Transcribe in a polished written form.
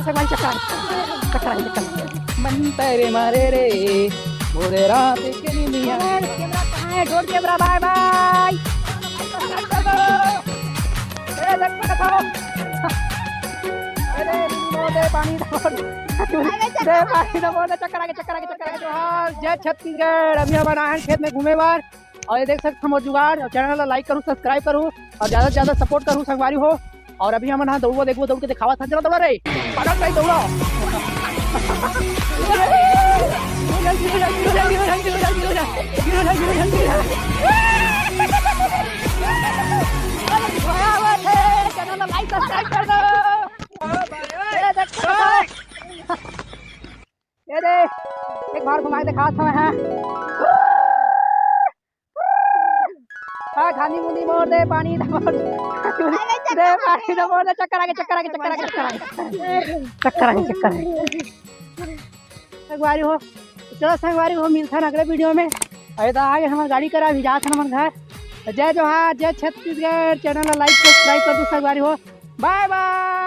संगवारी चक्कर मन तेरे मारे रे मोरे रात के निमिया। कैमरा कहाँ है? Drone camera. Bye bye. पानी जय छत्तीसगढ़। अभी हम आए खेत में घूमे बार और ये देख सकते हम जुगाड़। और चैनल ला लाइक करूँ, सब्सक्राइब करूँ और ज्यादा से ज्यादा सपोर्ट करूँ संगवारी हो। और अभी हम ना दौड़ो, देखो दौड़ के दिखावा था। चलो दौड़ा रे पागल भाई दौड़ो। चैनल ला लाइक सब्सक्राइब कर दो। ये दे एक बार घुमा के दिखा था है। हाँ खानी मुनी मोड़ दे, पानी दे पानी दे मोड़ दे। चक्कर आगे संगवारी हो। चलो संगवारी हो, मिलता है अगले वीडियो में। अरे तो आगे हमारे गाड़ी करा भी जात हमारे घर। जय जोहार, जय छत्तीसगढ़। चैनल लाइक सब्सक्राइब कर दो संगवारी हो। Bye bye.